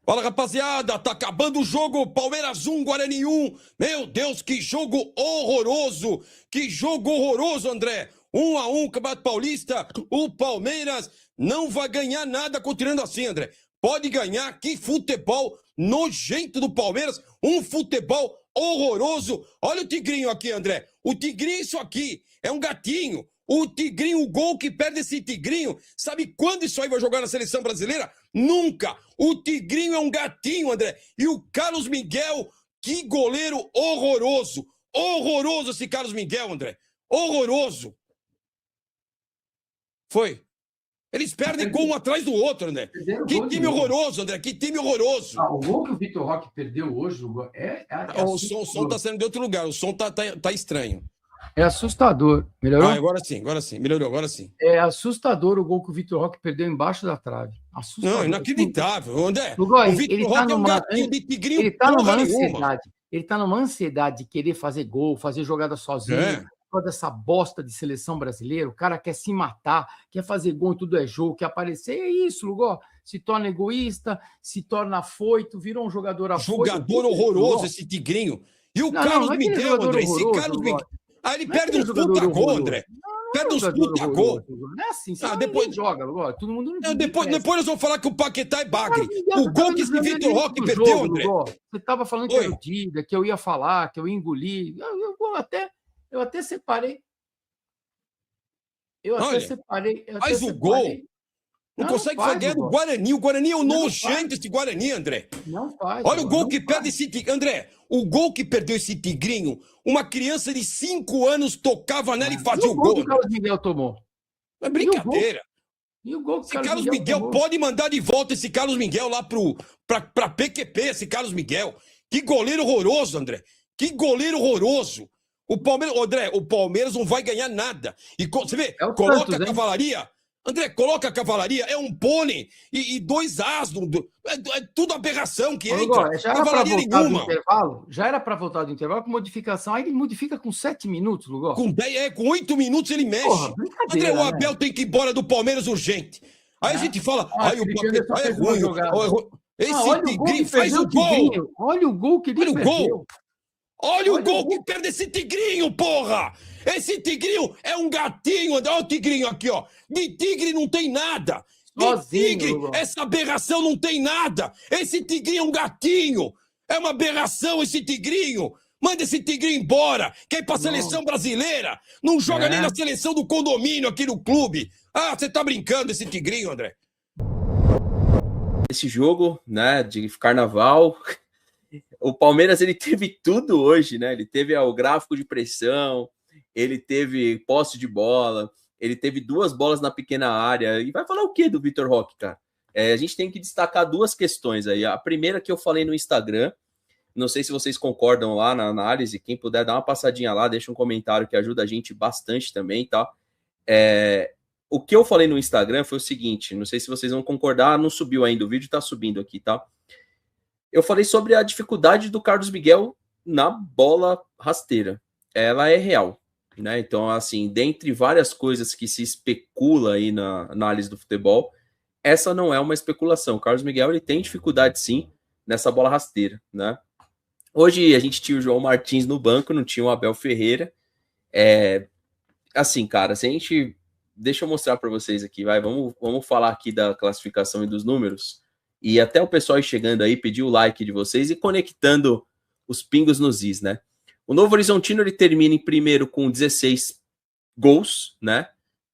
Fala, rapaziada, tá acabando o jogo, Palmeiras 1, Guarani 1. Meu Deus, que jogo horroroso! Que jogo horroroso, André! 1-1, Campeonato Paulista. O Palmeiras não vai ganhar nada continuando assim, André. Pode ganhar, que futebol nojento do Palmeiras. Um futebol horroroso. Olha o Tigrinho aqui, André. O Tigrinho é isso aqui, é um gatinho. O Tigrinho, o gol que perde esse Tigrinho, sabe quando isso aí vai jogar na seleção brasileira? Nunca! O Tigrinho é um gatinho, André. E o Carlos Miguel, que goleiro horroroso. Horroroso esse Carlos Miguel, André. Horroroso. Foi. Eles perdem gol um atrás do outro, André. Que time horroroso, André. Que time horroroso. O gol que o Vitor Roque perdeu hoje o som tá saindo de outro lugar. O som tá estranho. É assustador. Melhorou? Agora sim. Melhorou, agora sim. É assustador o gol que o Vitor Roque perdeu embaixo da trave. Assustador. Não, inacreditável. André, Lugo, o Vitor Roque é um gatinho de Tigrinho. Ele tá numa ansiedade. Ele tá numa ansiedade de querer fazer gol, fazer jogada sozinho. Toda essa bosta de seleção brasileira, o cara quer se matar, quer fazer gol e tudo é jogo, quer aparecer, é isso, Lugo. Se torna egoísta, se torna afoito, virou um jogador afoito. Jogador horroroso esse Tigrinho. E o Carlos Miguel, André, esse Carlos Miguel. Aí ele perde uns puta gol, André. Perde uns puta gol. Não é assim, você depois joga, Lugo. Todo mundo não depois nós vamos falar que o Paquetá é bagre. O gol que esse Vitor Roque perdeu, André. Você tava falando que era o Dida, que eu ia falar, que eu ia engolir. Eu até separei. Faz o gol. Não consegue fazer do Guarani. O Guarani é um nojento, esse Guarani, André. Não faz. Olha o gol que perde esse Tigrinho. André, o gol que perdeu esse Tigrinho, uma criança de 5 anos tocava nela e fazia o gol. O Carlos Miguel tomou. É brincadeira. E o gol que esse Carlos Miguel pode mandar de volta esse Carlos Miguel lá pra PQP, esse Carlos Miguel. Que goleiro horroroso, André. Que goleiro horroroso. O Palmeiras, André, o Palmeiras não vai ganhar nada. E você vê, coloca a cavalaria. André, coloca a cavalaria, é um pônei e 2 asnos. É tudo aberração que entra. Já era para voltar do intervalo? Já era para voltar do intervalo com modificação. Aí ele modifica com 7 minutos, Lugo. Com 8 minutos ele mexe. André, o Abel tem que ir embora do Palmeiras urgente. Aí a gente fala, o Paquetá é ruim. Esse Tigrinho faz o gol. Olha o gol que ele perdeu. Olha o gol que perde esse Tigrinho, porra! Esse Tigrinho é um gatinho. Olha o Tigrinho aqui, ó. De tigre não tem nada. De tigre, essa aberração não tem nada. Esse Tigrinho é um gatinho. É uma aberração esse Tigrinho. Manda esse Tigrinho embora. Quer ir pra seleção brasileira? Não joga nem na seleção do condomínio aqui no clube. Você tá brincando esse Tigrinho, André? Esse jogo, né, de carnaval... O Palmeiras, ele teve tudo hoje, né? Ele teve o gráfico de pressão, ele teve posse de bola, ele teve 2 bolas na pequena área. E vai falar o quê do Vitor Roque, cara? A gente tem que destacar 2 questões aí. A primeira que eu falei no Instagram, não sei se vocês concordam lá na análise, quem puder dar uma passadinha lá, deixa um comentário que ajuda a gente bastante também, tá? O que eu falei no Instagram foi o seguinte, não sei se vocês vão concordar, não subiu ainda, o vídeo tá subindo aqui, tá? Eu falei sobre a dificuldade do Carlos Miguel na bola rasteira. Ela é real, né? Então, assim, dentre várias coisas que se especula aí na análise do futebol, essa não é uma especulação. O Carlos Miguel, ele tem dificuldade, sim, nessa bola rasteira, né? Hoje a gente tinha o João Martins no banco, não tinha o Abel Ferreira. Assim, cara, se a gente... Deixa eu mostrar para vocês aqui, vai. Vamos falar aqui da classificação e dos números. E até o pessoal ir chegando aí, pedir o like de vocês e conectando os pingos nos is, né? O Novo Horizontino, ele termina em primeiro com 16 gols, né?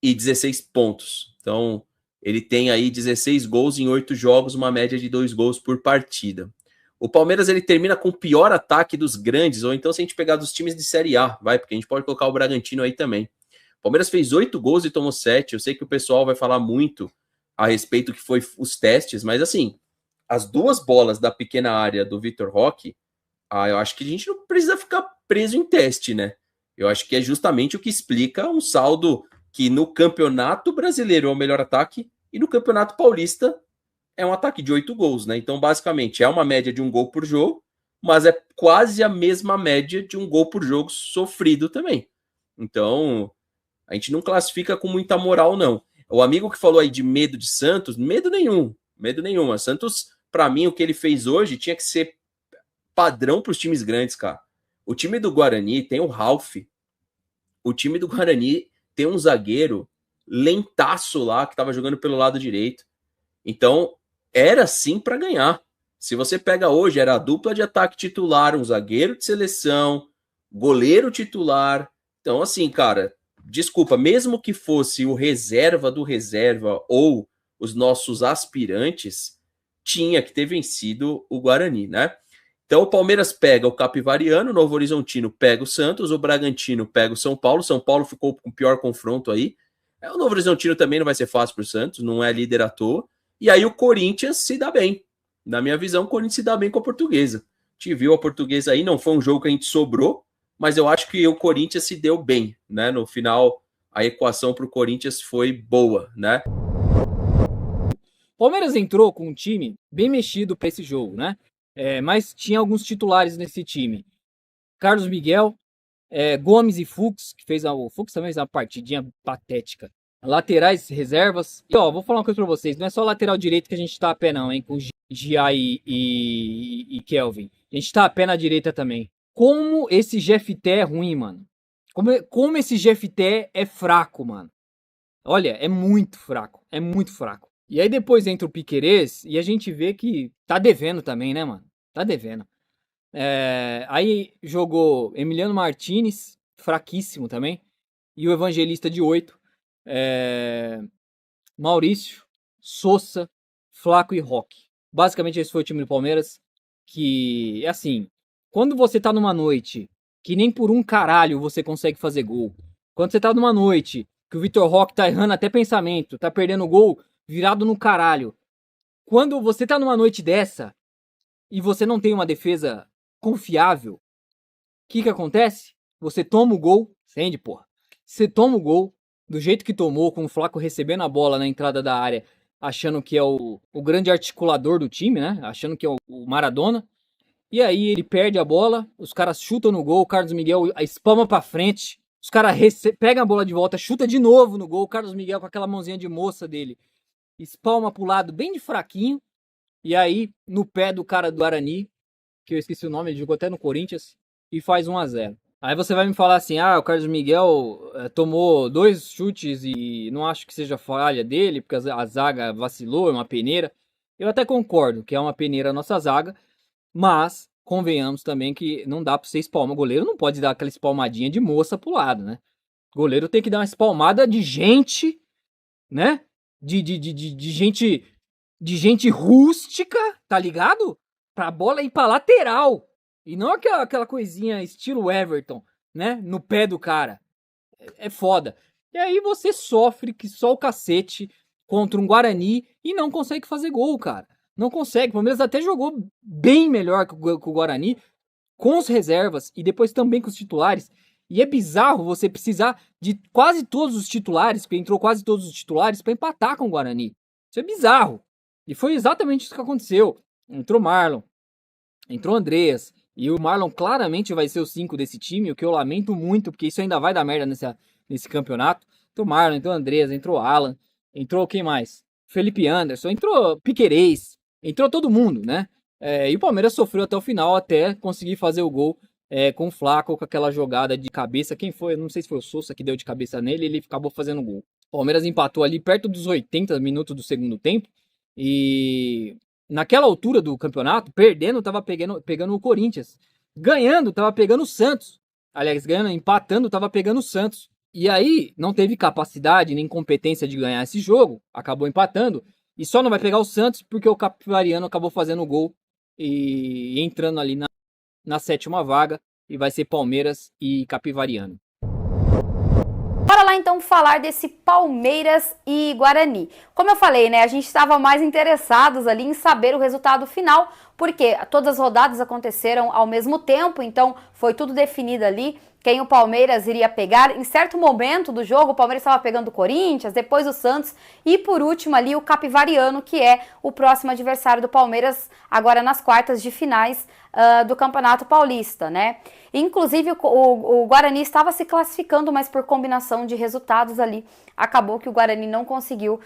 E 16 pontos. Então, ele tem aí 16 gols em 8 jogos, uma média de 2 gols por partida. O Palmeiras, ele termina com o pior ataque dos grandes, ou então se a gente pegar dos times de Série A, vai, porque a gente pode colocar o Bragantino aí também. O Palmeiras fez 8 gols e tomou 7. Eu sei que o pessoal vai falar muito a respeito que foi os testes, mas assim, as 2 bolas da pequena área do Vitor Roque, eu acho que a gente não precisa ficar preso em teste, né? Eu acho que é justamente o que explica um saldo que no Campeonato Brasileiro é o melhor ataque e no Campeonato Paulista é um ataque de 8 gols, né? Então, basicamente, é uma média de 1 gol por jogo, mas é quase a mesma média de 1 gol por jogo sofrido também. Então, a gente não classifica com muita moral, não. O amigo que falou aí de medo de Santos, medo nenhum. A Santos Para mim, o que ele fez hoje tinha que ser padrão para os times grandes, cara. O time do Guarani tem o Ralph. O time do Guarani tem um zagueiro lentaço lá, que estava jogando pelo lado direito. Então, era sim para ganhar. Se você pega hoje, era a dupla de ataque titular, um zagueiro de seleção, goleiro titular. Então, assim, cara, desculpa, mesmo que fosse o reserva do reserva ou os nossos aspirantes, tinha que ter vencido o Guarani, né? Então o Palmeiras pega o Capivariano, o Novo Horizontino pega o Santos, o Bragantino pega o São Paulo ficou com o pior confronto aí. O Novo Horizontino também não vai ser fácil para o Santos, não é líder à toa. E aí o Corinthians se dá bem. Na minha visão, o Corinthians se dá bem com a Portuguesa. A gente viu a Portuguesa aí, não foi um jogo que a gente sobrou, mas eu acho que o Corinthians se deu bem, né? No final, a equação para o Corinthians foi boa, né? O Palmeiras entrou com um time bem mexido para esse jogo, né? Mas tinha alguns titulares nesse time. Carlos Miguel, Gomes e Fux, que o Fux também fez uma partidinha patética. Laterais, reservas. E ó, vou falar uma coisa pra vocês. Não é só lateral direito que a gente tá a pé não, hein? Com Gia e Kelvin. A gente tá a pé na direita também. Como esse Jefté é ruim, mano. Como esse Jefté é fraco, mano. Olha, é muito fraco. É muito fraco. E aí depois entra o Piquerez e a gente vê que tá devendo também, né, mano? Tá devendo. Aí jogou Emiliano Martinez, fraquíssimo também. E o Evangelista de 8. Maurício, Sousa, Flaco e Roque. Basicamente esse foi o time do Palmeiras. Que, assim, quando você tá numa noite que nem por um caralho você consegue fazer gol. Quando você tá numa noite que o Vitor Roque tá errando até pensamento, tá perdendo gol virado no caralho. Quando você tá numa noite dessa e você não tem uma defesa confiável, o que acontece? Você toma o gol, entende, porra? Você toma o gol do jeito que tomou, com o Flaco recebendo a bola na entrada da área, achando que é o grande articulador do time, né? Achando que é o Maradona. E aí ele perde a bola, os caras chutam no gol, o Carlos Miguel espalma pra frente, os caras pegam a bola de volta, chuta de novo no gol, o Carlos Miguel com aquela mãozinha de moça dele, espalma pro lado bem de fraquinho, e aí no pé do cara do Guarani, que eu esqueci o nome, ele jogou até no Corinthians, e faz 1-0. Aí você vai me falar assim, o Carlos Miguel tomou 2 chutes e não acho que seja falha dele, porque a zaga vacilou, é uma peneira. Eu até concordo que é uma peneira a nossa zaga, mas convenhamos também que não dá pra você espalmar. O goleiro não pode dar aquela espalmadinha de moça pro lado, né? O goleiro tem que dar uma espalmada de gente, né? De gente rústica, tá ligado? Pra bola ir pra lateral. E não aquela coisinha estilo Everton, né? No pé do cara. É foda. E aí você sofre que só o cacete contra um Guarani e não consegue fazer gol, cara. Não consegue. O Palmeiras até jogou bem melhor que o Guarani, com os reservas e depois também com os titulares. E é bizarro você precisar de quase todos os titulares, porque entrou quase todos os titulares, para empatar com o Guarani. Isso é bizarro. E foi exatamente isso que aconteceu. Entrou Marlon, entrou Andreas, e o Marlon claramente vai ser o 5 desse time, o que eu lamento muito, porque isso ainda vai dar merda nesse campeonato. Entrou Marlon, entrou Andreas, entrou Alan, entrou quem mais? Felipe Anderson, entrou Piquerez, entrou todo mundo, né? E o Palmeiras sofreu até o final, até conseguir fazer o gol com o Flaco, com aquela jogada de cabeça. Quem foi? Eu não sei se foi o Sousa que deu de cabeça nele, ele acabou fazendo o gol. O Palmeiras empatou ali perto dos 80 minutos do segundo tempo, e naquela altura do campeonato, perdendo, tava pegando o Corinthians. Ganhando, tava pegando o Santos. Aliás, empatando, tava pegando o Santos. E aí, não teve capacidade nem competência de ganhar esse jogo. Acabou empatando. E só não vai pegar o Santos porque o Capivariano acabou fazendo o gol e entrando ali na 7ª vaga. E vai ser Palmeiras e Capivariano. Bora lá então falar desse Palmeiras e Guarani. Como eu falei, né, a gente estava mais interessados ali em saber o resultado final, porque todas as rodadas aconteceram ao mesmo tempo, então foi tudo definido ali, quem o Palmeiras iria pegar. Em certo momento do jogo, o Palmeiras estava pegando o Corinthians, depois o Santos e por último ali o Capivariano, que é o próximo adversário do Palmeiras agora nas quartas de finais do Campeonato Paulista, né? Inclusive o Guarani estava se classificando, mas por combinação de resultados ali, acabou que o Guarani não conseguiu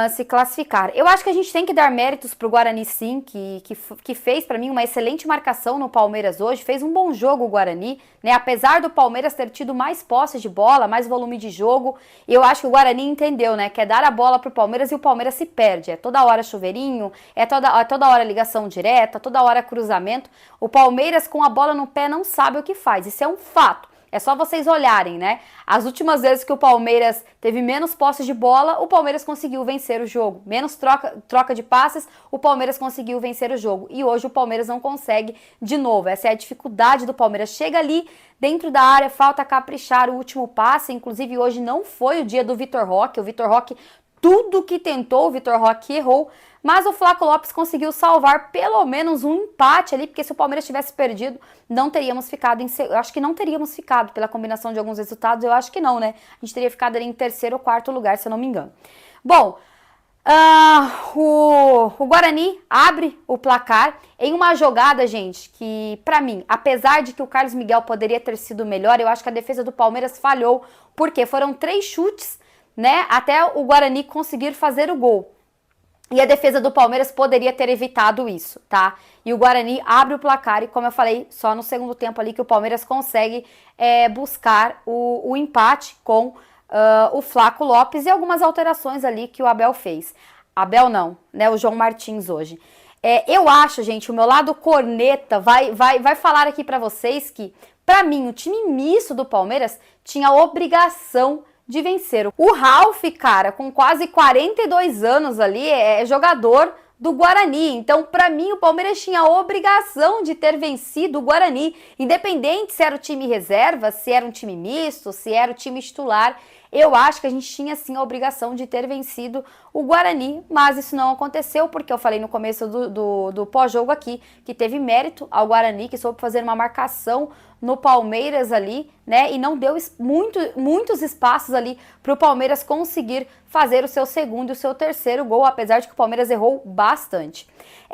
se classificar. Eu acho que a gente tem que dar méritos pro Guarani, sim, que fez para mim uma excelente marcação no Palmeiras hoje, fez um bom jogo o Guarani, né? Apesar do Palmeiras ter tido mais posse de bola, mais volume de jogo, eu acho que o Guarani entendeu, né? Quer dar a bola pro Palmeiras e o Palmeiras se perde. É toda hora chuveirinho, é toda hora ligação direta, toda hora cruzamento. O Palmeiras com a bola no pé não sabe o que faz, isso é um fato. É só vocês olharem, né? As últimas vezes que o Palmeiras teve menos posse de bola, o Palmeiras conseguiu vencer o jogo. Menos troca de passes, o Palmeiras conseguiu vencer o jogo. E hoje o Palmeiras não consegue de novo. Essa é a dificuldade do Palmeiras. Chega ali dentro da área, falta caprichar o último passe. Inclusive hoje não foi o dia do Vitor Roque. O Vitor Roque, tudo que tentou, o Vitor Roque errou. Mas o Flaco Lopes conseguiu salvar pelo menos um empate ali, porque se o Palmeiras tivesse perdido, não teríamos ficado eu acho que não teríamos ficado pela combinação de alguns resultados, eu acho que não, né? A gente teria ficado ali em terceiro ou quarto lugar, se eu não me engano. Bom, o Guarani abre o placar em uma jogada, gente, que pra mim, apesar de que o Carlos Miguel poderia ter sido melhor, eu acho que a defesa do Palmeiras falhou, porque foram 3 chutes, né, até o Guarani conseguir fazer o gol. E a defesa do Palmeiras poderia ter evitado isso, tá? E o Guarani abre o placar e, como eu falei, só no segundo tempo ali que o Palmeiras consegue buscar o empate com o Flaco Lopes e algumas alterações ali que o Abel fez. Abel não, né? O João Martins hoje. Eu acho, gente, o meu lado corneta vai falar aqui pra vocês que, pra mim, o time misto do Palmeiras tinha a obrigação de vencer. O Ralf, cara, com quase 42 anos ali, é jogador do Guarani. Então, pra mim, o Palmeiras tinha a obrigação de ter vencido o Guarani, independente se era o time reserva, se era um time misto, se era o time titular. Eu acho que a gente tinha, sim, a obrigação de ter vencido o Guarani, mas isso não aconteceu, porque eu falei no começo do pós-jogo aqui, que teve mérito ao Guarani, que soube fazer uma marcação no Palmeiras ali, né, e não deu muitos espaços ali para o Palmeiras conseguir fazer o seu segundo e o seu terceiro gol, apesar de que o Palmeiras errou bastante.